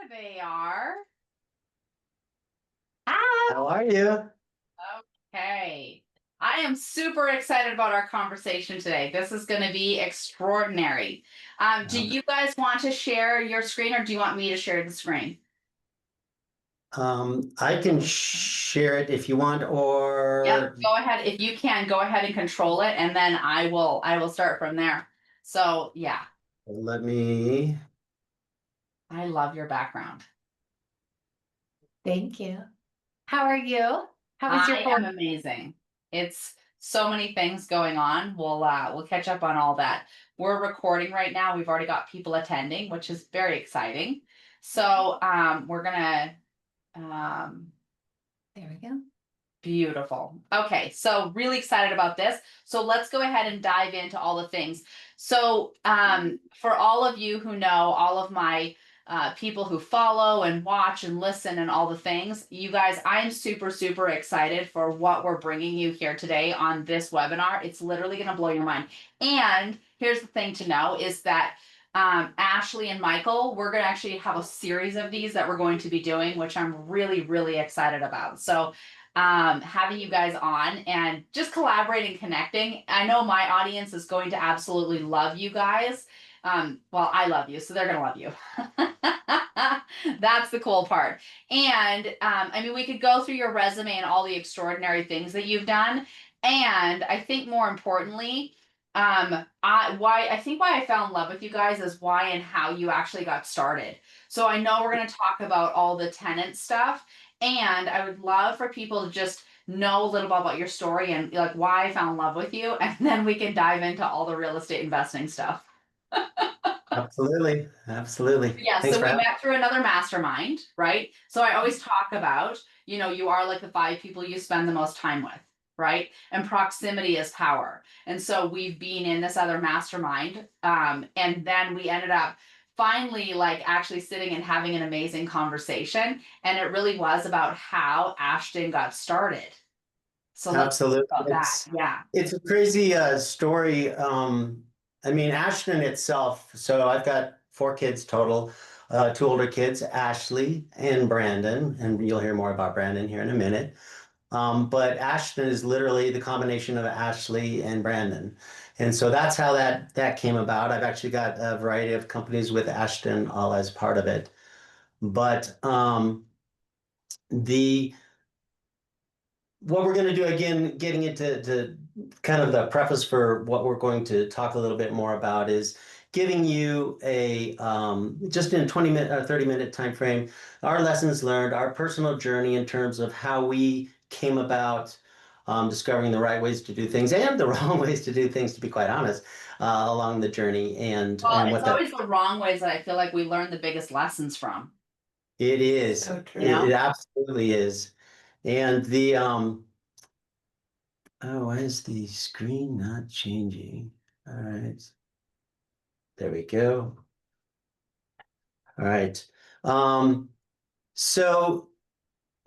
they are. How are you? Okay. I am super excited about our conversation today. This is going to be extraordinary. Do you guys want to share your screen or do you want me to share the screen? I can share it if you want, Yep, or go ahead. If you can, go ahead and control it and then I will start from there. So, yeah, let me. I love your background. Thank you. How are you? How was your I fourth? am amazing. It's so many things going on. We'll catch up on all that. We're recording right now. We've already got people attending, which is very exciting. So we're gonna There we go. beautiful. Okay, so really excited about this. So let's go ahead and dive into all the things. So for all of you who know, all of my people who follow and watch and listen and all the things, you guys, I'm super, super excited for what we're bringing you here today on this webinar. It's literally going to blow your mind. And here's the thing to know is that Ashley and Michael, we're going to actually have a series of these that we're going to be doing, which I'm really, really excited about. So having you guys on and just collaborating, connecting. I know my audience is going to absolutely love you guys. Well, I love you, so they're gonna love you. That's the cool part. And I mean, we could go through your resume and all the extraordinary things that you've done. And I think more importantly, I think why I fell in love with you guys is why and how you actually got started. So I know we're gonna talk about all the tenant stuff, and I would love for people to just know a little bit about your story and like why I fell in love with you, and then we can dive into all the real estate investing stuff. Absolutely, absolutely. Yeah, Thanks so for we having. met through another mastermind, right? So I always talk about, you are like the 5 people you spend the most time with, right? And proximity is power. And so we've been in this other mastermind, and then we ended up finally like actually sitting and having an amazing conversation. And it really was about how Ashdon got started. So let's talk Absolutely, about that. Yeah. it's a crazy story. I mean, Ashton itself. So I've got 4 kids total, 2 older kids, Ashley and Brandon, and you'll hear more about Brandon here in a minute. But Ashton is literally the combination of Ashley and Brandon. And so that's how that came about. I've actually got a variety of companies with Ashton all as part of it. But the what we're going to do again, getting into kind of the preface for what we're going to talk a little bit more about is giving you a just in a 20-minute or 30-minute time frame, our lessons learned, our personal journey in terms of how we came about discovering the right ways to do things and the wrong ways to do things, to be quite honest, along the journey Well, and it's what that always the wrong ways that I feel like we learn the biggest lessons from. it is. So true. It absolutely is. And the oh, why is the screen not changing? All right. There we go. All right. So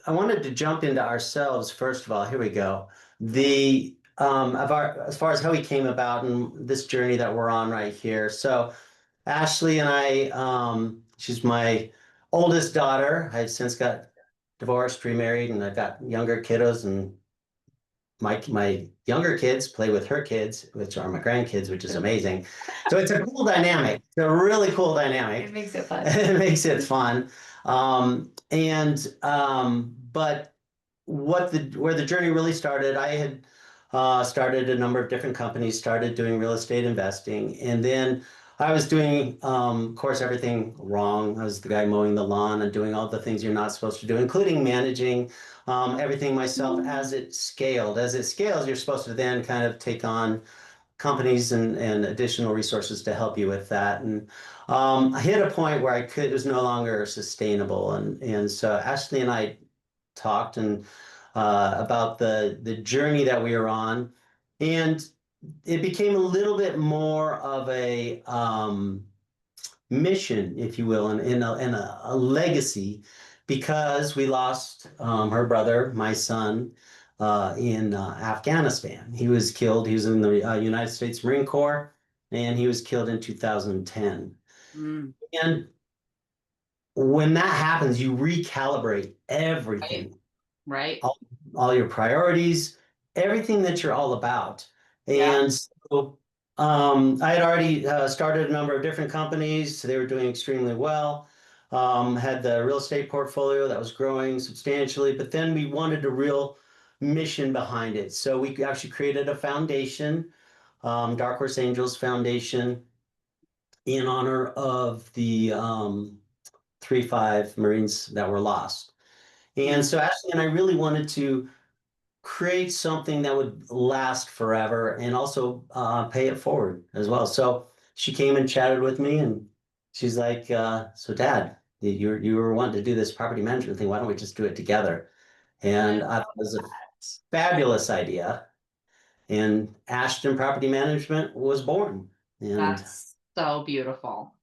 I wanted to jump into ourselves first of all. Here we go. The of our as far as how we came about and this journey that we're on right here. So Ashley and I, she's my oldest daughter. I've since got divorced, remarried, and I've got younger kiddos, and my younger kids play with her kids, which are my grandkids, which is amazing. So it's a cool dynamic. It's a really cool dynamic. It makes it fun. It makes it fun. But where the journey really started, I had started a number of different companies, started doing real estate investing, and then I was doing, of course, everything wrong. I was the guy mowing the lawn and doing all the things you're not supposed to do, including managing everything myself as it scaled. As it scales, you're supposed to then kind of take on companies and additional resources to help you with that. And I hit a point where it was no longer sustainable. And so Ashley and I talked and about the journey that we were on. And it became a little bit more of a mission, if you will, and a legacy, because we lost her brother, my son, in Afghanistan. He was killed. He was in the United States Marine Corps, and he was killed in 2010. Mm. And when that happens, you recalibrate everything, Right? all, all your priorities, everything that you're all about. Yeah. And so I had already started a number of different companies. They were doing extremely well. Had the real estate portfolio that was growing substantially, but then we wanted a real mission behind it. So we actually created a foundation, Dark Horse Angels Foundation, in honor of the 3-5 Marines that were lost. And so Ashley and I really wanted to create something that would last forever and also pay it forward as well. So she came and chatted with me and she's like, so Dad, you were wanting to do this property management thing. Why don't we just do it together? I And I thought love it was a that. fabulous idea. And Ashdon Property Management was born. And That's so beautiful.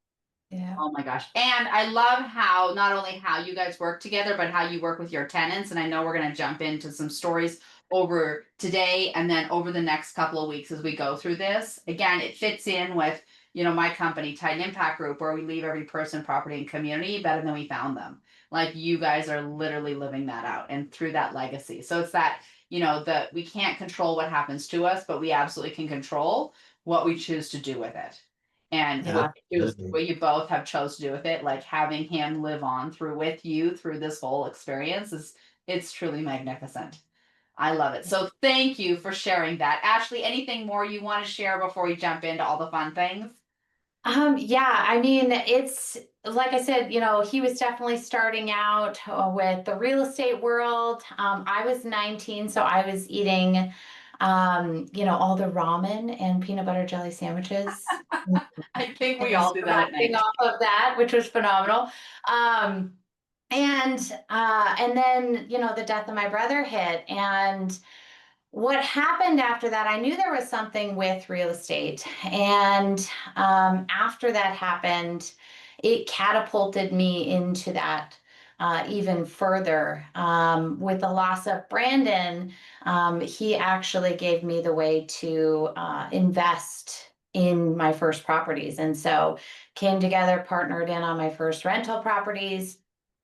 Yeah. Oh my gosh. And I love how not only how you guys work together, but how you work with your tenants. And I know we're going to jump into some stories over today and then over the next couple of weeks as we go through this. Again, it fits in with, my company, Titan Impact Group, where we leave every person, property, and community better than we found them. Like you guys are literally living that out and through that legacy. So it's that, that we can't control what happens to us, but we absolutely can control what we choose to do with it. And Yeah. what you both have chose to do with it, like having him live on through with you through this whole experience it's truly magnificent. I love it. So thank you for sharing that. Ashley, anything more you want to share before we jump into all the fun things? Yeah, I mean, it's like I said, he was definitely starting out with the real estate world. I was 19, so I was eating, all the ramen and peanut butter jelly sandwiches. I think we And all do that at surviving night. off of that, which was phenomenal. Um, and then, the death of my brother hit, and what happened after that, I knew there was something with real estate. And after that happened, it catapulted me into that even further. With the loss of Brandon, he actually gave me the way to invest in my first properties. And so came together, partnered in on my first rental properties.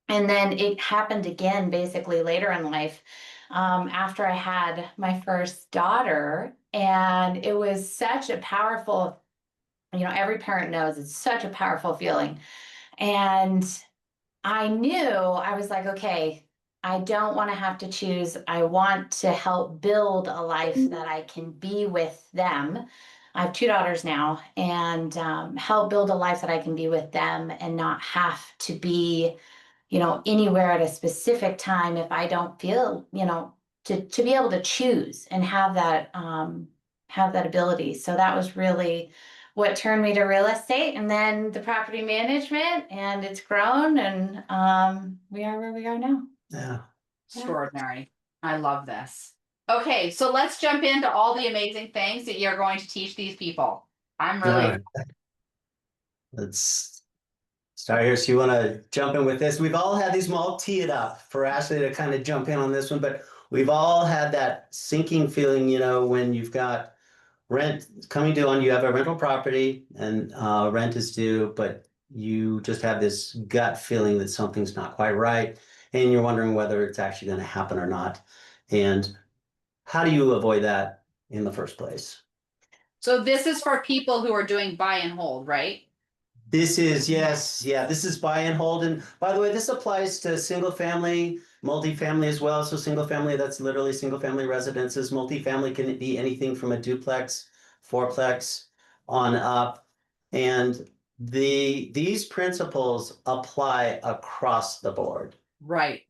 And then it happened again, basically later in life, after I had my first daughter. And it was such a powerful, every parent knows it's such a powerful feeling. And I knew I was like, okay, I don't want to have to choose. I want to help build a life that I can be with them. I have two daughters now, and help build a life that I can be with them and not have to be anywhere at a specific time if I don't feel, to be able to choose and have that ability. So that was really what turned me to real estate and then the property management, and it's grown, and we are where we are now. yeah. Extraordinary. I love this. Okay, so let's jump into all the amazing things that you're going to teach these people. I'm All really right. Let's start here. So you want to jump in with this? We've all had these. I'll tee it up for Ashley to kind of jump in on this one, but we've all had that sinking feeling, when you've got rent coming due on you have a rental property and rent is due, but you just have this gut feeling that something's not quite right, and you're wondering whether it's actually going to happen or not. And how do you avoid that in the first place? So this is for people who are doing buy and hold, right? This is, yes, yeah, this is buy and hold. And by the way, this applies to single family, multifamily as well. So single family, that's literally single family residences. Multifamily can be anything from a duplex, fourplex on up. And these principles apply across the board. Right.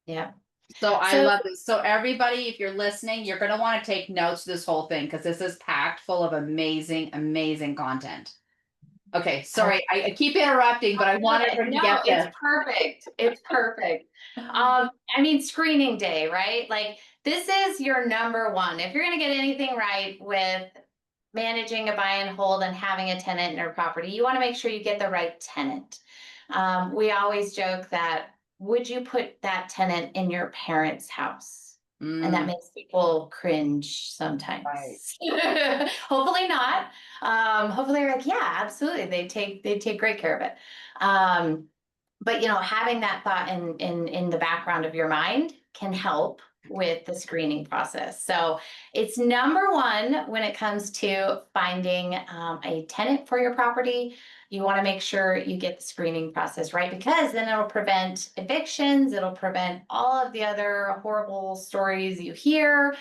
Yeah. So I So love this. So everybody, if you're listening, you're going to want to take notes this whole thing because this is packed full of amazing, amazing content. Okay, sorry, I keep interrupting, but I want everyone to no, get it's this. perfect. It's perfect. I mean, screening day, right? Like, this is your number one. If you're going to get anything right with managing a buy and hold and having a tenant in your property, you want to make sure you get the right tenant. We always joke that, would you put that tenant in your parents' house? And that Mm, makes people cringe sometimes. right. Hopefully not. Hopefully they're like, yeah, absolutely. They take great care of it. but having that thought in the background of your mind can help with the screening process. So it's number one when it comes to finding a tenant for your property. You want to make sure you get the screening process right, because then it'll prevent evictions. It'll prevent all of the other horrible stories you hear.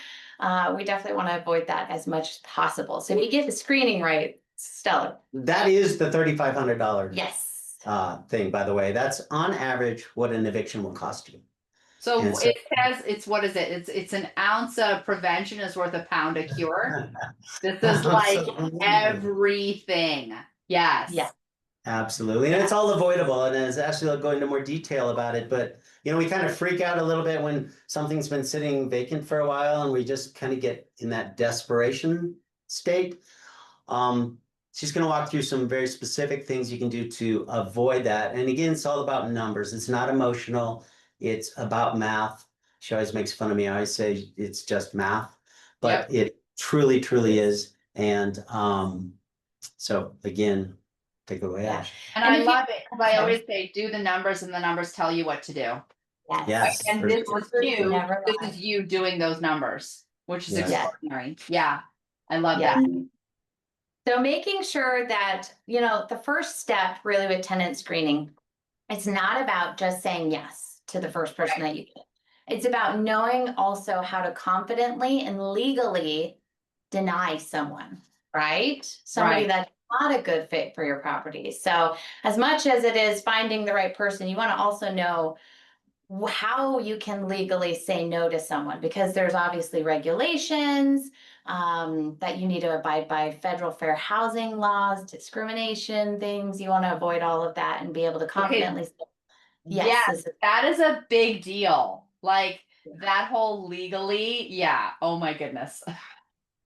We definitely want to avoid that as much as possible. So if you get the screening right, stellar. That is the $3,500 Yes. thing, by the way. That's on average what an eviction will cost you. So And so- it says it's, what is it? It's an ounce of prevention is worth a pound of cure. This is like Absolutely. everything. Yes. Yeah. Absolutely. And it's all avoidable. And as Ashley will go into more detail about it, but we kind of freak out a little bit when something's been sitting vacant for a while and we just kind of get in that desperation state. She's going to walk through some very specific things you can do to avoid that. And again, it's all about numbers. It's not emotional. It's about math. She always makes fun of me. I always say it's just math, but it truly, truly is. And so again, take it away, Ash. And I love it because I always say, do the numbers and the numbers tell you what to do. Yes. And this is you. Never This lie. is you doing those numbers, which is Yes. extraordinary. Yeah. I love Yeah. that. So making sure that, the first step really with tenant screening, it's not about just saying yes to the first person that you get. It's about knowing also how to confidently and legally deny someone, right? Somebody Right. that's not a good fit for your property. So as much as it is finding the right person, you want to also know how you can legally say no to someone, because there's obviously regulations that you need to abide by, federal fair housing laws, discrimination things. You want to avoid all of that and be able to confidently say yes. Yes, that is a big deal. Like that whole legally, yeah. Oh my goodness.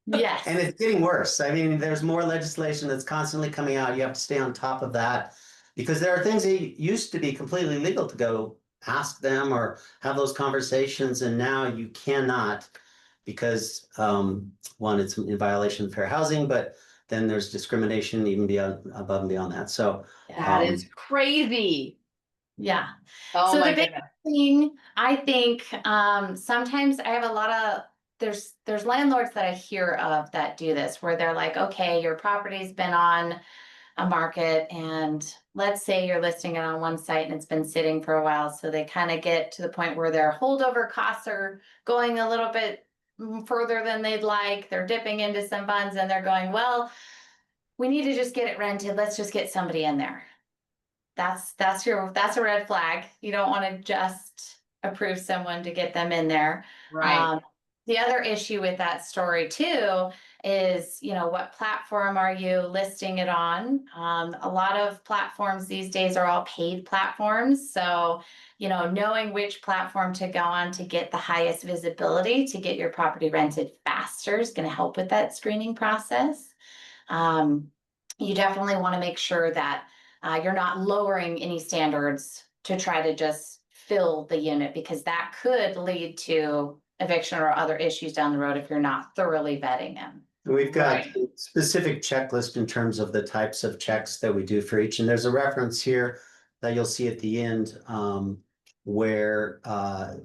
Yes. And it's getting worse. I mean, there's more legislation that's constantly coming out. You have to stay on top of that because there are things that used to be completely legal to go ask them or have those conversations, and now you cannot because one, it's in violation of fair housing, but then there's discrimination even above and beyond that. So That is crazy. Yeah. Oh So my the big goodness. thing, I think, sometimes I have a lot of, there's landlords that I hear of that do this, where they're like, okay, your property's been on a market, and let's say you're listing it on one site and it's been sitting for a while. So they kind of get to the point where their holdover costs are going a little bit further than they'd like. They're dipping into some funds and they're going, well, we need to just get it rented. Let's just get somebody in there. That's a red flag. You don't want to just approve someone to get them in there. Right. The other issue with that story too is, what platform are you listing it on? A lot of platforms these days are all paid platforms. So, knowing which platform to go on to get the highest visibility to get your property rented faster is going to help with that screening process. You definitely want to make sure that you're not lowering any standards to try to just fill the unit, because that could lead to eviction or other issues down the road if you're not thoroughly vetting them. we've got Right. a specific checklist in terms of the types of checks that we do for each. And there's a reference here that you'll see at the end where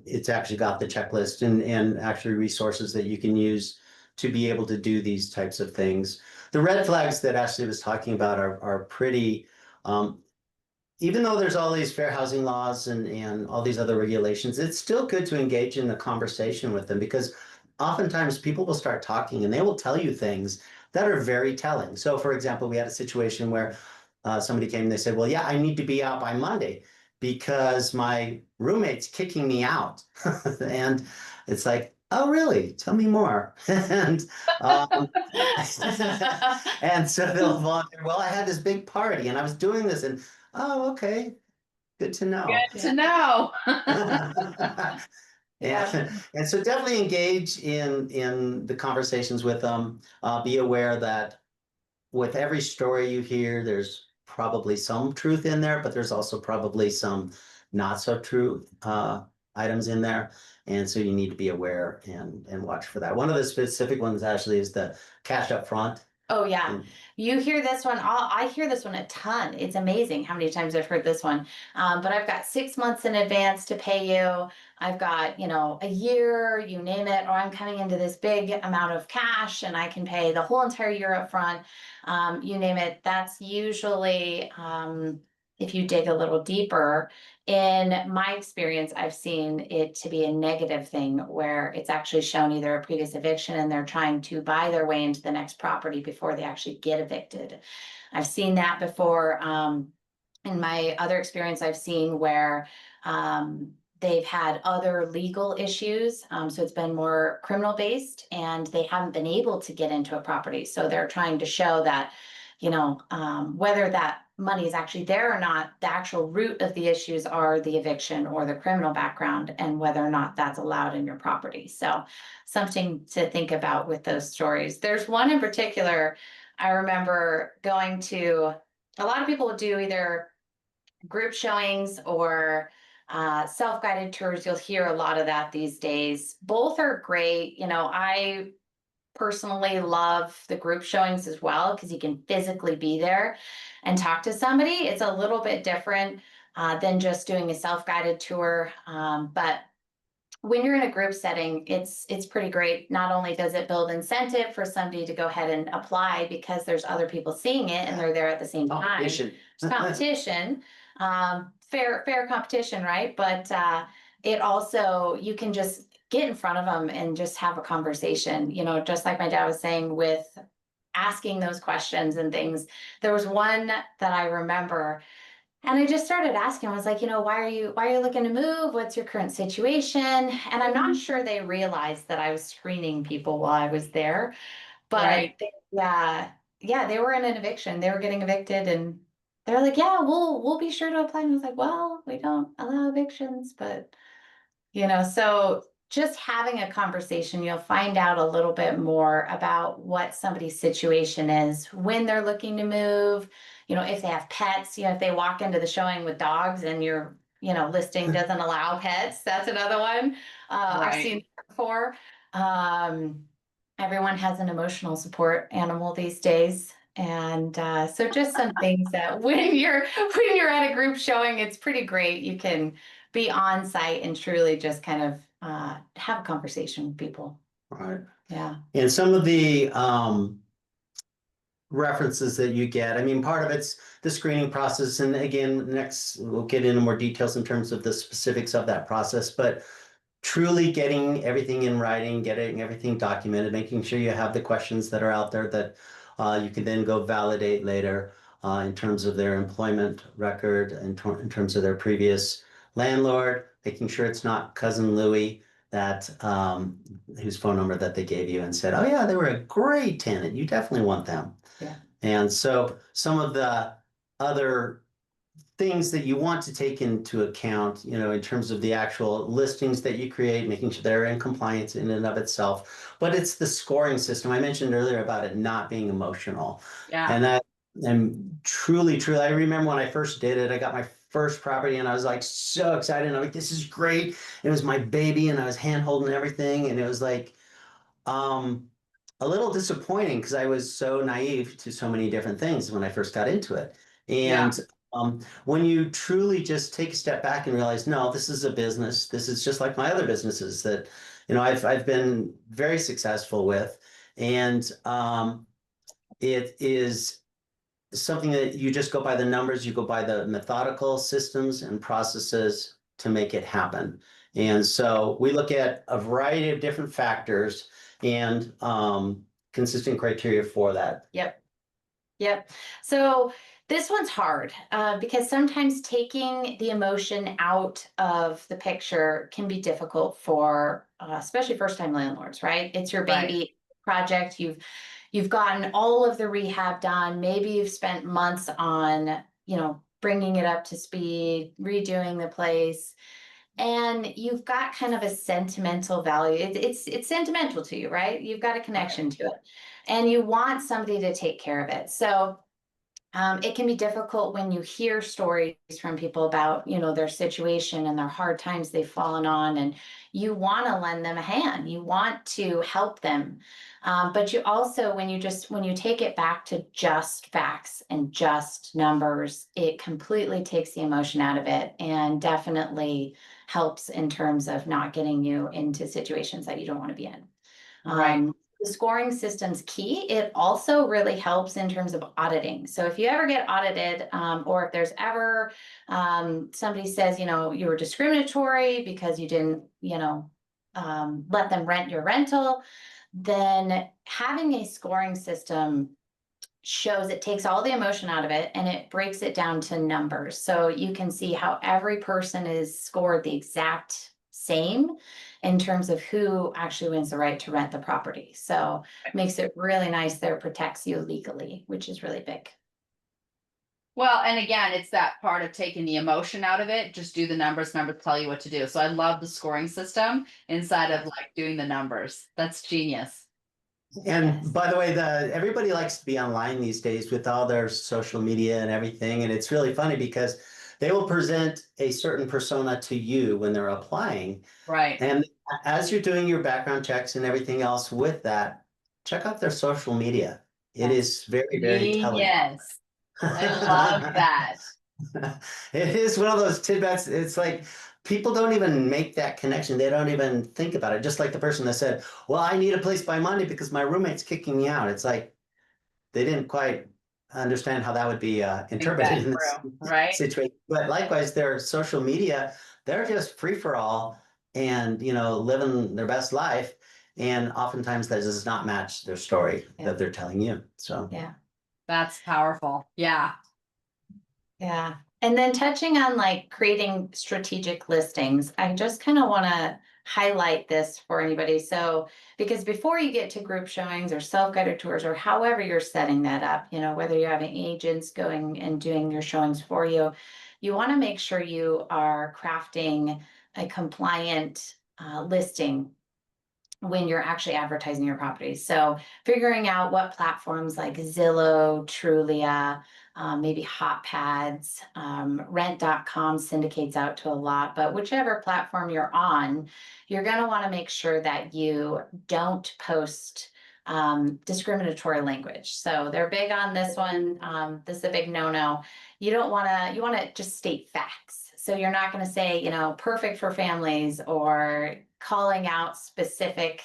it's actually got the checklist and actually resources that you can use to be able to do these types of things. The red flags that Ashley was talking about are pretty, even though there's all these fair housing laws and all these other regulations, it's still good to engage in a conversation with them, because oftentimes people will start talking and they will tell you things that are very telling. So for example, we had a situation where somebody came and they said, well, yeah, I need to be out by Monday because my roommate's kicking me out. And it's like, oh, really? Tell me more. And and so they'll volunteer, well, I had this big party and I was doing this, and oh, okay, good to know. Good to know. Yeah, and so definitely engage in the conversations with them. Be aware that with every story you hear, there's probably some truth in there, but there's also probably some not so true items in there. And so you need to be aware and watch for that. One of the specific ones actually is the cash up front. Oh yeah, And- you hear this one. I hear this one a ton. It's amazing how many times I've heard this one. But I've got 6 months in advance to pay you. I've got, a year, you name it, or I'm coming into this big amount of cash and I can pay the whole entire year up front. You name it. That's usually, if you dig a little deeper, in my experience, I've seen it to be a negative thing where it's actually shown either a previous eviction and they're trying to buy their way into the next property before they actually get evicted. I've seen that before. In my other experience, I've seen where they've had other legal issues. So it's been more criminal based and they haven't been able to get into a property. So they're trying to show that, whether that money is actually there or not, the actual root of the issues are the eviction or the criminal background and whether or not that's allowed in your property. So something to think about with those stories. There's one in particular, I remember going to, a lot of people will do either group showings or self-guided tours. You'll hear a lot of that these days. Both are great. I personally love the group showings as well because you can physically be there and talk to somebody. It's a little bit different than just doing a self-guided tour. But when you're in a group setting, it's pretty great. Not only does it build incentive for somebody to go ahead and apply because there's other people seeing it and they're there at the same time. Competition. It's competition, fair competition, right? But it also, you can just get in front of them and just have a conversation, just like my dad was saying with asking those questions and things. There was one that I remember and I just started asking, I was like, why are you looking to move? What's your current situation? And I'm not sure they realized that I was screening people while I was there, but Right. yeah, they were in an eviction. They were getting evicted and they're like, yeah, we'll be sure to apply. And I was like, well, we don't allow evictions, but so just having a conversation, you'll find out a little bit more about what somebody's situation is when they're looking to move, if they have pets, if they walk into the showing with dogs and your, listing doesn't allow pets, that's another one. I've Right. seen before. Everyone has an emotional support animal these days. And so just some things that when you're at a group showing, it's pretty great. You can be on site and truly just kind of have a conversation with people. Right. Yeah. And some of the references that you get, I mean, part of it's the screening process. And again, next we'll get into more details in terms of the specifics of that process, but truly getting everything in writing, getting everything documented, making sure you have the questions that are out there that you can then go validate later in terms of their employment record, in terms of their previous landlord, making sure it's not cousin Louie that whose phone number that they gave you and said, oh yeah, they were a great tenant. You definitely want them. Yeah. And so some of the other things that you want to take into account, in terms of the actual listings that you create, making sure they're in compliance in and of itself. But it's the scoring system. I mentioned earlier about it not being emotional. Yeah. And that, and truly, I remember when I first did it, I got my first property and I was like so excited. And I'm like, this is great. It was my baby and I was hand holding everything. And it was like, a little disappointing because I was so naive to so many different things when I first got into it. Yeah. And when you truly just take a step back and realize, no, this is a business. This is just like my other businesses that, I've been very successful with. And it is something that you just go by the numbers, you go by the methodical systems and processes to make it happen. And so we look at a variety of different factors and consistent criteria for that. Yep. So this one's hard because sometimes taking the emotion out of the picture can be difficult for especially first-time landlords, right? It's your Right. baby project. You've gotten all of the rehab done. Maybe you've spent months on, bringing it up to speed, redoing the place. And you've got kind of a sentimental value. It's sentimental to you, right? You've got a connection to it, and you want somebody to take care of it. So It can be difficult when you hear stories from people about, their situation and their hard times they've fallen on, and you want to lend them a hand. You want to help them. But you also, when you take it back to just facts and just numbers, it completely takes the emotion out of it and definitely helps in terms of not getting you into situations that you don't want to be in. Right. The scoring system's key. It also really helps in terms of auditing. So if you ever get audited, or if there's ever somebody says, you were discriminatory because you didn't, let them rent your rental, then having a scoring system shows it takes all the emotion out of it and it breaks it down to numbers. So you can see how every person is scored the exact same in terms of who actually wins the right to rent the property. So it makes it really nice there, protects you legally, which is really big. Well, and again, it's that part of taking the emotion out of it. Just do the numbers tell you what to do. So I love the scoring system inside of like doing the numbers. That's genius. And Yes. by the way, everybody likes to be online these days with all their social media and everything. And it's really funny because they will present a certain persona to you when they're applying. Right. And as you're doing your background checks and everything else with that, check out their social media. It is very, very telling. Yes. I love that. It is one of those tidbits. It's like people don't even make that connection. They don't even think about it. Just like the person that said, well, I need a place by Monday because my roommate's kicking me out. It's like they didn't quite understand how that would be interpreted in this right? situation. But likewise, their social media, they're just free for all and, living their best life. And oftentimes that does not match their story that they're telling you. So, Yeah. That's powerful. Yeah. Yeah. And then touching on like creating strategic listings, I just kind of want to highlight this for anybody. So, because before you get to group showings or self-guided tours or however you're setting that up, whether you're having agents going and doing your showings for you, you want to make sure you are crafting a compliant listing when you're actually advertising your property. So figuring out what platforms like Zillow, Trulia, maybe HotPads, rent.com syndicates out to a lot, but whichever platform you're on, you're going to want to make sure that you don't post discriminatory language. So they're big on this one. This is a big no-no. You want to just state facts. So you're not going to say, perfect for families or calling out specific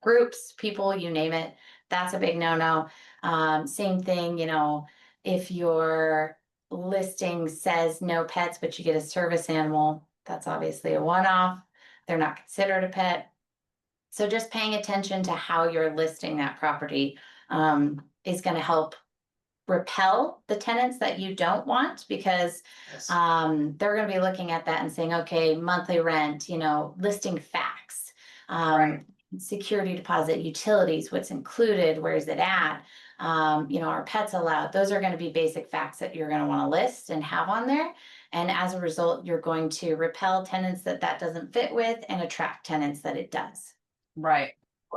groups, people, you name it. That's a big no-no. Same thing, if your listing says no pets, but you get a service animal, that's obviously a one-off. They're not considered a pet. So just paying attention to how you're listing that property is going to help repel the tenants that you don't want, because yes. they're going to be looking at that and saying, okay, monthly rent, listing facts, Right. security deposit, utilities, what's included, where's it at, are pets allowed? Those are going to be basic facts that you're going to want to list and have on there. And as a result, you're going to repel tenants that doesn't fit with and attract tenants that it does. Right.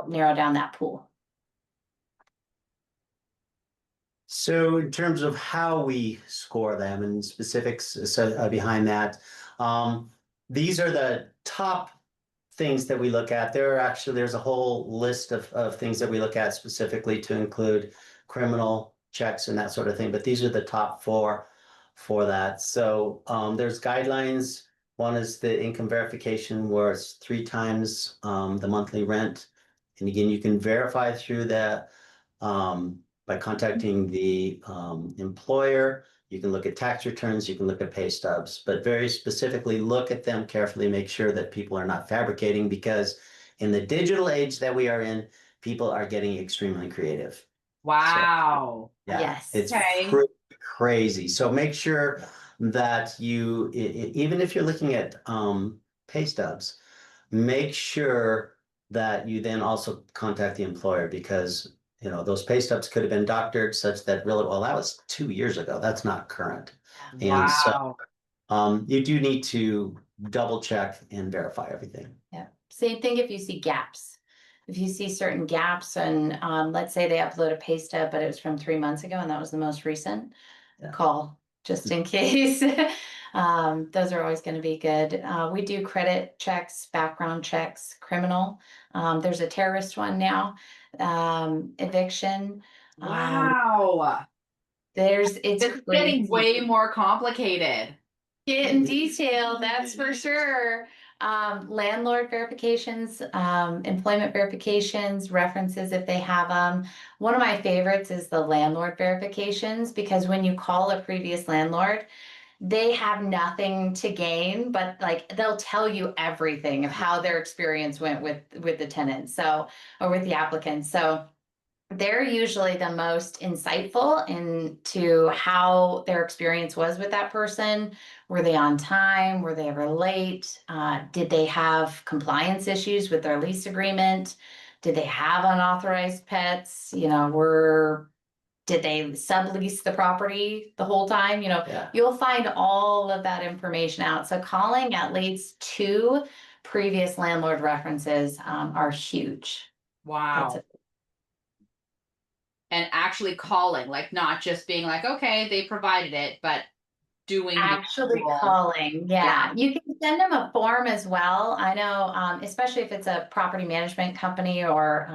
Narrow down that pool. So in terms of how we score them and specifics behind that, these are the top things that we look at. There's a whole list of things that we look at specifically to include criminal checks and that sort of thing, but these are the top four for that. So there's guidelines. One is the income verification, where it's 3 times the monthly rent. And again, you can verify through that by contacting the employer. You can look at tax returns, you can look at pay stubs, but very specifically look at them carefully, make sure that people are not fabricating, because in the digital age that we are in, people are getting extremely creative. Wow. So, yeah, Yes. it's Okay. crazy. So make sure that you, even if you're looking at pay stubs, make sure that you then also contact the employer, because those pay stubs could have been doctored such that that was 2 years ago. That's not current. And so you do need to double check and verify everything. Yeah. Same thing if you see gaps. if you see certain gaps and, let's say they upload a pay stub, but it was from 3 months ago and that was the most recent, Yeah. call just in case. Those are always gonna be good. We do credit checks, background checks, criminal. There's a terrorist one now, eviction. Wow. It's It's getting crazy. way more complicated. Get in detail, that's for sure. Landlord verifications, employment verifications, references if they have them. One of my favorites is the landlord verifications, because when you call a previous landlord, they have nothing to gain, but like they'll tell you everything of how their experience went with the tenant, so, or with the applicant. So they're usually the most insightful into how their experience was with that person. Were they on time? Were they ever late? Did they have compliance issues with their lease agreement? Did they have unauthorized pets? Did they sublease the property the whole time? Yeah. You'll find all of that information out. So calling at least 2 previous landlord references are huge. Wow. That's And actually calling, like not just being like, okay, they provided it, but doing the actually actual- calling. Yeah, Yeah. you can send them a form as well. I know, especially if it's a property management company or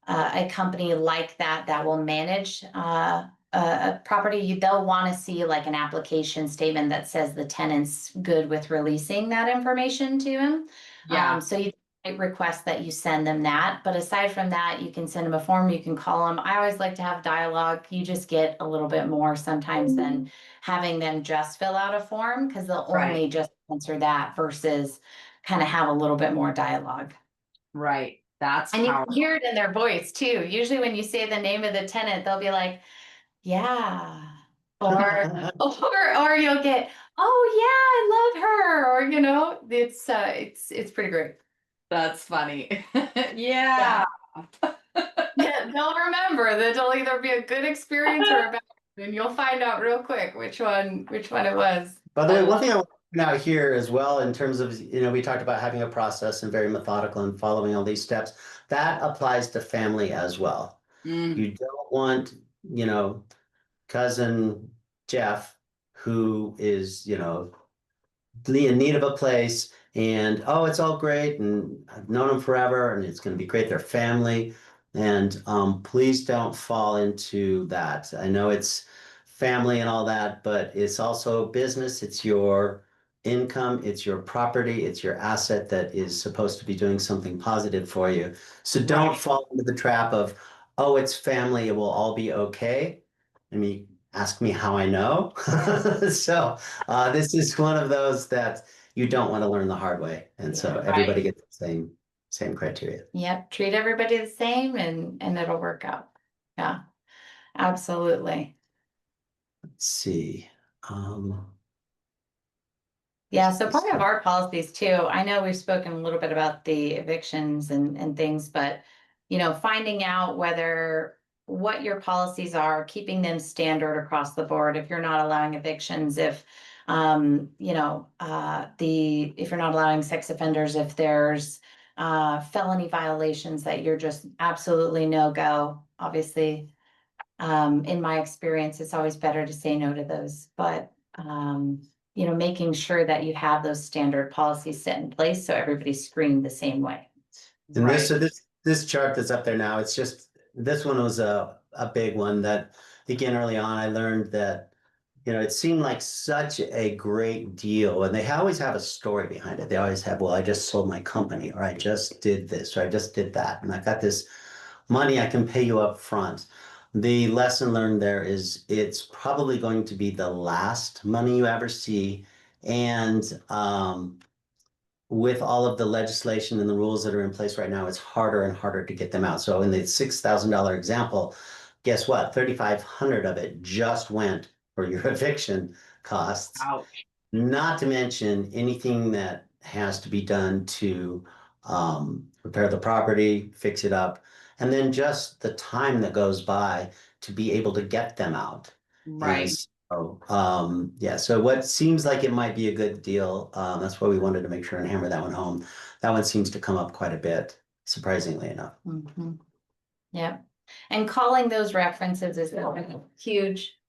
a company like that will manage a property, they'll want to see like an application statement that says the tenant's good with releasing that information to him. Yeah. So you might request that you send them that, but aside from that, you can send them a form, you can call them. I always like to have dialogue. You just get a little bit more sometimes than having them just fill out a form, because they'll Right. only just answer that versus kind of have a little bit more dialogue. Right. That's And you can powerful. hear it in their voice too. Usually when you say the name of the tenant, they'll be like, yeah. Or you'll get, oh yeah, I love her. Or it's pretty great. That's funny. Yeah. Yeah, they'll remember that it'll either be a good experience or a bad, and you'll find out real quick which one it was. By the way, one thing I want to point out here as well, in terms of, we talked about having a process and very methodical and following all these steps, that applies to family as well. Mm, You don't want, cousin Jeff, who is, in need of a place, and oh, it's all great, and I've known them forever, and it's going to be great. They're family, and please don't fall into that. I know it's family and all that, but it's also business. It's your income, it's your property, it's your asset that is supposed to be doing something positive for you. So don't Right. fall into the trap of, oh, it's family, it will all be okay. I mean, ask me how I know. So this is one of those that you don't want to learn the hard way. And so everybody gets the same criteria. Yep, treat everybody the same and it'll work out. Yeah, absolutely. Let's see. Yeah, so part of our policies too, I know we've spoken a little bit about the evictions and things, but finding out what your policies are, keeping them standard across the board. If you're not allowing evictions, if if you're not allowing sex offenders, if there's felony violations that you're just absolutely no go. Obviously, in my experience, it's always better to say no to those, but making sure that you have those standard policies set in place so everybody's screened the same way. And Right. this chart that's up there now, it's just, this one was a big one that, again, early on, I learned that, it seemed like such a great deal, and they always have a story behind it. They always have, well, I just sold my company, or I just did this, or I just did that, and I got this money I can pay you up front. The lesson learned there is it's probably going to be the last money you ever see. And with all of the legislation and the rules that are in place right now, it's harder and harder to get them out. So in the $6,000 example, guess what? 3,500 of it just went for your eviction costs. Ouch. Not to mention anything that has to be done to repair the property, fix it up, and then just the time that goes by to be able to get them out. Right. And so, yeah, so what seems like it might be a good deal, that's why we wanted to make sure and hammer that one home. That one seems to come up quite a bit. surprisingly enough. Mhm. Yep. And calling those references is huge.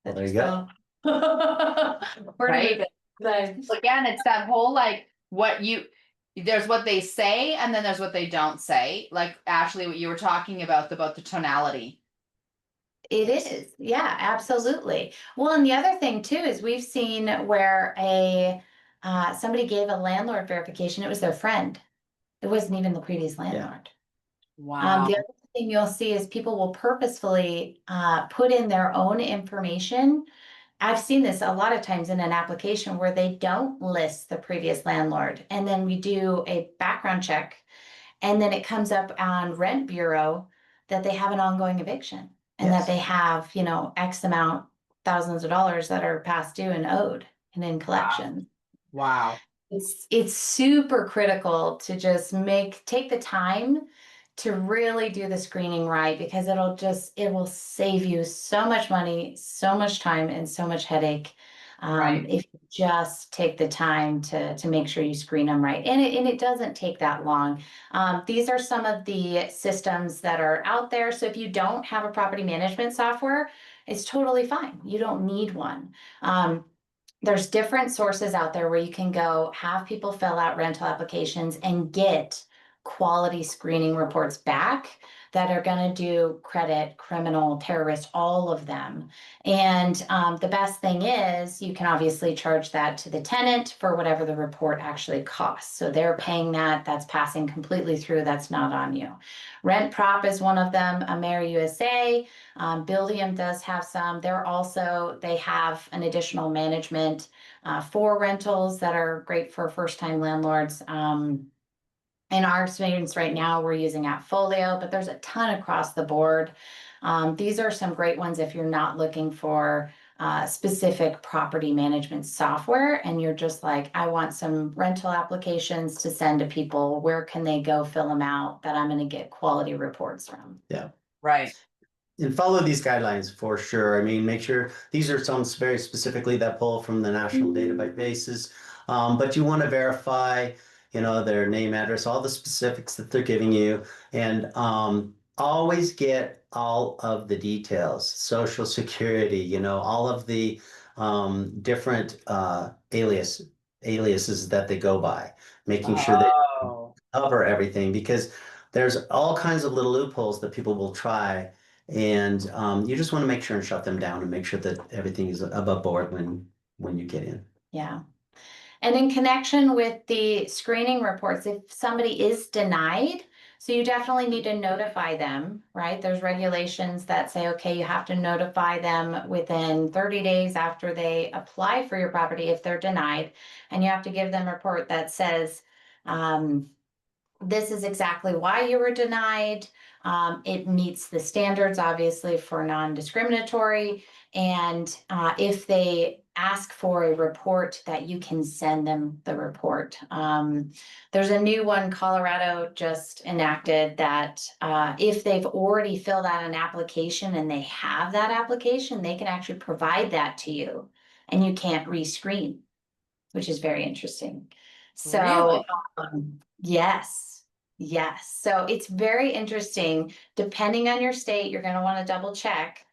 Well, there you go. Where do we Right? go? Again, it's that whole like there's what they say and then there's what they don't say. Like Ashley, what you were talking about the tonality. It is, yeah, absolutely. Well, and the other thing too is we've seen where somebody gave a landlord verification, it was their friend. It wasn't even the previous landlord. Wow. The other thing you'll see is people will purposefully put in their own information. I've seen this a lot of times in an application where they don't list the previous landlord, and then we do a background check, and then it comes up on Rent Bureau that they have an ongoing eviction and Yes. that they have, X amount, thousands of dollars that are past due and owed and in collection. Wow. It's super critical to just take the time to really do the screening right, because it will save you so much money, so much time, and so much headache. Right. If you just take the time to make sure you screen them right. And it doesn't take that long. These are some of the systems that are out there. So if you don't have a property management software, it's totally fine. You don't need one. There's different sources out there where you can go have people fill out rental applications and get quality screening reports back that are going to do credit, criminal, terrorist, all of them. And the best thing is you can obviously charge that to the tenant for whatever the report actually costs. So they're paying that, that's passing completely through, that's not on you. Rent Prop is one of them, AmeriUSA. Buildium does have some. They have an additional management for rentals that are great for first-time landlords. In our experience right now, we're using Appfolio, but there's a ton across the board. These are some great ones if you're not looking for specific property management software and you're just like, I want some rental applications to send to people. Where can they go fill them out that I'm going to get quality reports from? Yeah. Right. And follow these guidelines for sure. I mean, make sure these are some very specifically that pull from the national databases. But you want to verify, their name, address, all the specifics that they're giving you, and always get all of the details, social security, all of the different aliases that they go by, making sure they cover everything, because there's all kinds of little loopholes that people will try. And you just want to make sure and shut them down and make sure that everything is above board when you get in. Yeah. And in connection with the screening reports, if somebody is denied, so you definitely need to notify them, right? There's regulations that say, okay, you have to notify them within 30 days after they apply for your property if they're denied. And you have to give them a report that says, this is exactly why you were denied. It meets the standards, obviously, for non-discriminatory. And if they ask for a report, that you can send them the report. There's a new one Colorado just enacted that if they've already filled out an application and they have that application, they can actually provide that to you and you can't rescreen, which is very interesting. So, Really? yes. Yes, so it's very interesting. Depending on your state, you're going to want to double check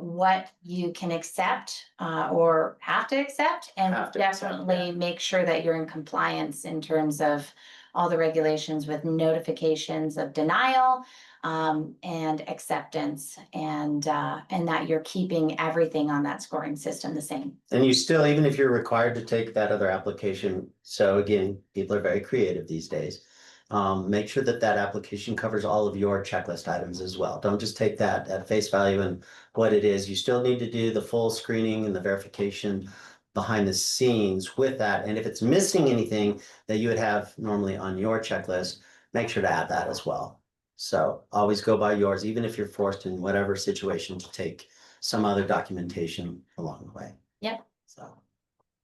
what you can accept or have to accept, and definitely make sure that you're in compliance in terms of all the regulations with notifications of denial and acceptance, and that you're keeping everything on that scoring system the same. And you still, even if you're required to take that other application, so again, people are very creative these days. Make sure that that application covers all of your checklist items as well. Don't just take that at face value and what it is. You still need to do the full screening and the verification behind the scenes with that. And if it's missing anything that you would have normally on your checklist, make sure to add that as well. So always go by yours, even if you're forced in whatever situation to take some other documentation along the way. Yep. So.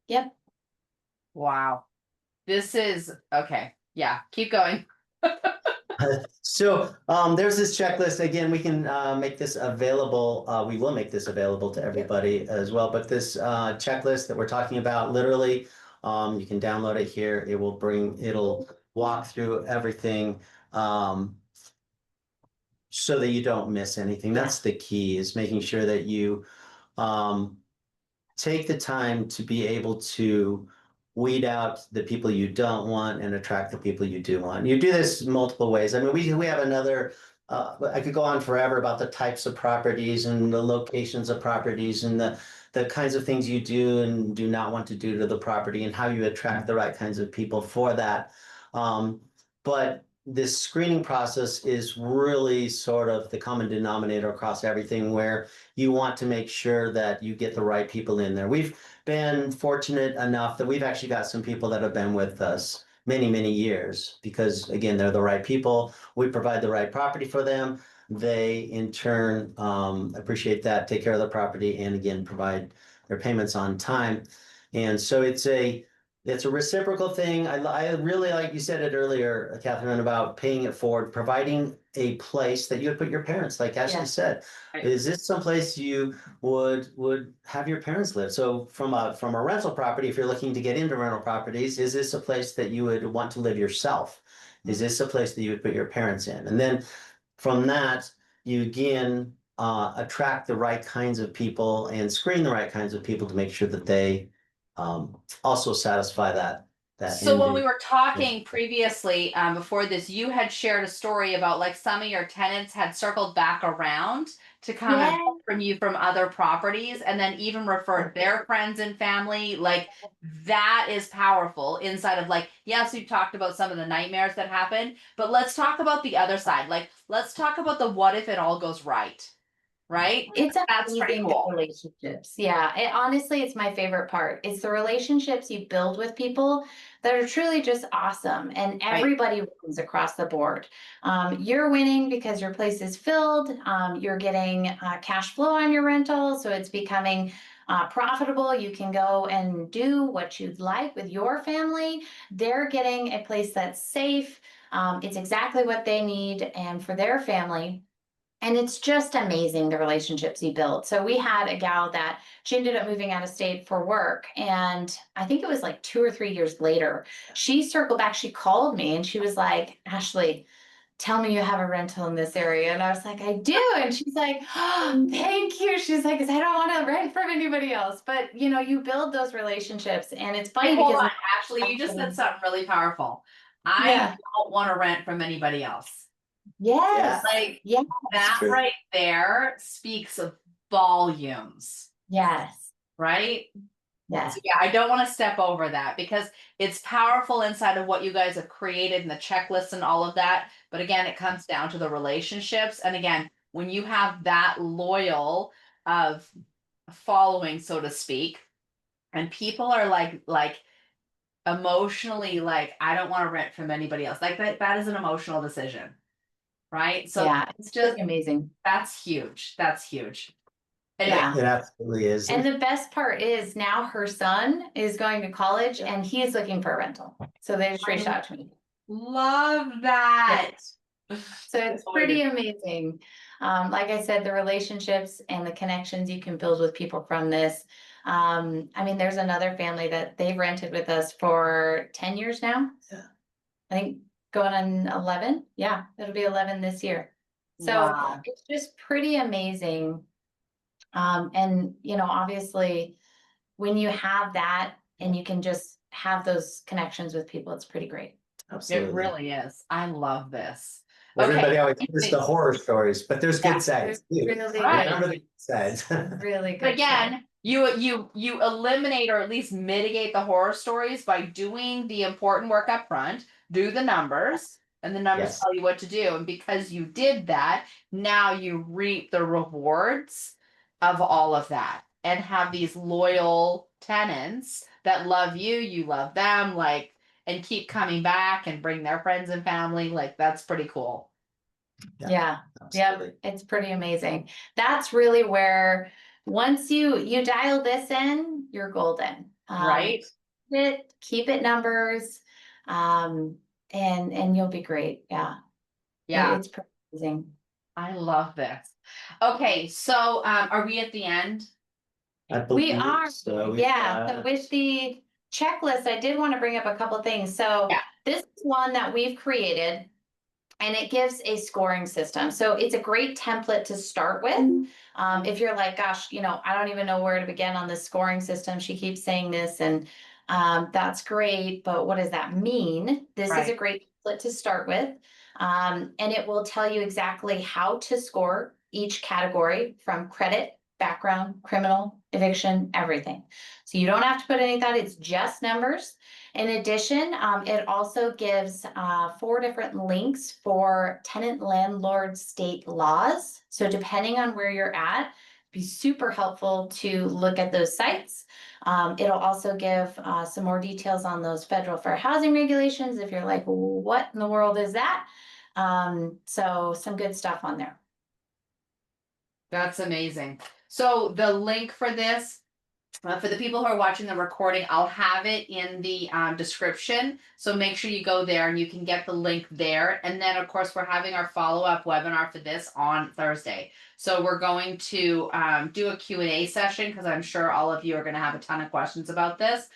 Yep. Wow. This is okay. Yeah, keep going. So there's this checklist. Again, we can make this available. We will make this available to everybody as well. But this checklist that we're talking about, literally, you can download it here. It'll walk through everything so that you don't miss anything. That's the key, is making sure that you take the time to be able to weed out the people you don't want and attract the people you do want. You do this multiple ways. I mean, we have another, I could go on forever about the types of properties and the locations of properties and the kinds of things you do and do not want to do to the property and how you attract the right kinds of people for that. But this screening process is really sort of the common denominator across everything, where you want to make sure that you get the right people in there. We've been fortunate enough that we've actually got some people that have been with us many, many years, because again, they're the right people. We provide the right property for them. They in turn appreciate that, take care of the property, and again, provide their payments on time. And so it's a reciprocal thing. I really, like you said it earlier, Catherine, about paying it forward, providing a place that you would put your parents, like Ashley said. Right. Is this someplace you would have your parents live? So from a rental property, if you're looking to get into rental properties, is this a place that you would want to live yourself? Is this a place that you would put your parents in? And then from that, you again attract the right kinds of people and screen the right kinds of people to make sure that they also satisfy that So when end. we were talking previously, before this, you had shared a story about like some of your tenants had circled back around to come and Yeah. from you from other properties and then even referred their friends and family. Like that is powerful inside of like, yes, we've talked about some of the nightmares that happen, but let's talk about the other side. Like, let's talk about the what if it all goes right. Right? It's That's pretty amazing, the cool. relationships. Yeah, honestly, it's my favorite part. It's the relationships you build with people that are truly just awesome, and Right. everybody wins across the board. You're winning because your place is filled. You're getting cash flow on your rental, so it's becoming profitable. You can go and do what you'd like with your family. They're getting a place that's safe. It's exactly what they need, and for their family. And it's just amazing, the relationships you build. So we had a gal that she ended up moving out of state for work. And I think it was like 2 or 3 years later, she circled back, she called me and she was like, Ashley, tell me you have a rental in this area. And I was like, I do. And she's like, oh, thank you. She's like, 'cause I don't want to rent from anybody else. But you know, you build those relationships, and it's funny Wait, hold because on. Actually, you just said something really powerful. I yeah. don't want to rent from anybody else. Yes. Like Yeah. that true. right there speaks of volumes, Yes. right? Yes. So yeah, I don't want to step over that because it's powerful inside of what you guys have created and the checklist and all of that. But again, it comes down to the relationships. And again, when you have that loyal of following, so to speak, and people are like emotionally like, I don't want to rent from anybody else. Like that is an emotional decision. Right. So Yeah. it's It's just just amazing. that's huge. That's huge. Anyway, Yeah. It absolutely is. And the best part is now her son is going to college and he's looking for a rental. So they just reached out to me. love that. So it's pretty amazing. Like I said, the relationships and the connections you can build with people from this. I mean, there's another family that they've rented with us for 10 years now. Yeah. I think going on 11. Yeah, it'll be 11 this year. So Wow. it's just pretty amazing. And you know, obviously, when you have that and you can just have those connections with people, it's pretty great. Absolutely. It really is. I love this. Everybody Okay. always hears the horror stories, but there's Yeah, good sides too. Really Right. Remember the good sides. Really good. But again, you eliminate or at least mitigate the horror stories by doing the important work up front, do the numbers, and the numbers Yes. tell you what to do. And because you did that, now you reap the rewards of all of that and have these loyal tenants that love you, you love them, like, and keep coming back and bring their friends and family. Like, that's pretty cool. Yeah. Absolutely. Yep, it's pretty amazing. That's really where once you dial this in, you're golden. Right? Keep it numbers, and you'll be great. Yeah. Yeah. It's pretty amazing. I love this. Okay, so are we at the end? I We believe are, so. yeah. So with the checklist, I did want to bring up a couple things. So Yeah. this is one that we've created. And it gives a scoring system. So it's a great template to start with. If you're like, gosh, I don't even know where to begin on this scoring system. She keeps saying this, and that's great, but what does that mean? This is a Right. great template to start with. And it will tell you exactly how to score each category, from credit, background, criminal, eviction, everything. So you don't have to put any thought, it's just numbers. In addition, it also gives 4 different links for tenant landlord state laws. So depending on where you're at, be super helpful to look at those sites. It'll also give some more details on those federal fair housing regulations if you're like, what in the world is that? So some good stuff on there. That's amazing. So the link for this, for the people who are watching the recording, I'll have it in the description. So make sure you go there and you can get the link there. And then, of course, we're having our follow-up webinar for this on Thursday. So we're going to do a Q&A session, because I'm sure all of you are going to have a ton of questions about this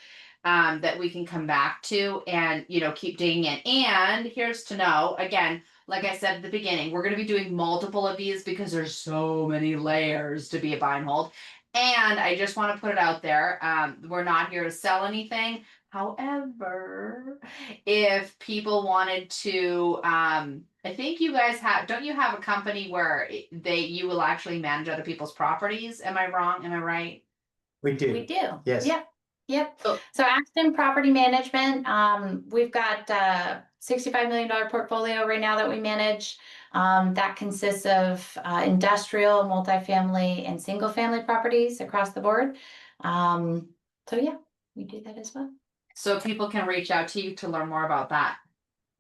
that we can come back to and, keep digging in. And here's to know, again, like I said at the beginning, we're going to be doing multiple of these because there's so many layers to be a buy and hold. And I just want to put it out there. We're not here to sell anything. However, if people wanted to, I think you guys don't you have a company where you will actually manage other people's properties? Am I wrong? Am I right? We do. We do. Yes. Yep. So, So Ashdon Property Management, we've got $65 million portfolio right now that we manage. That consists of industrial, multifamily, and single family properties across the board. So yeah, we do that as well. so people can reach out to you to learn more about that.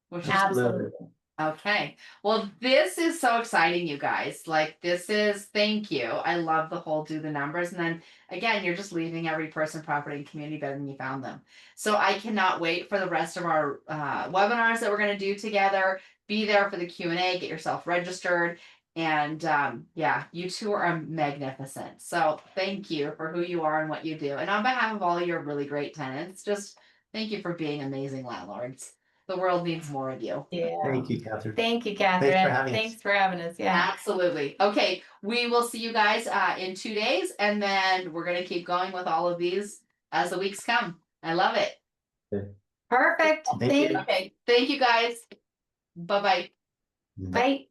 Which is Absolutely. okay. Well, this is so exciting, you guys. Like, thank you. I love the whole do the numbers. And then again, you're just leaving every person, property, and community better than you found them. So I cannot wait for the rest of our webinars that we're going to do together. Be there for the Q&A, get yourself registered. And yeah, you two are magnificent. So thank you for who you are and what you do. And on behalf of all your really great tenants, just thank you for being amazing landlords. The world needs more of you. Yeah. Thank you, Catherine. Thank you, Catherine. Thanks for having us. Yeah. Absolutely. Okay, we will see you guys in 2 days, and then we're gonna keep going with all of these as the weeks come. I love it. Perfect. Thank you. Okay, thank you guys. Bye-bye. Bye.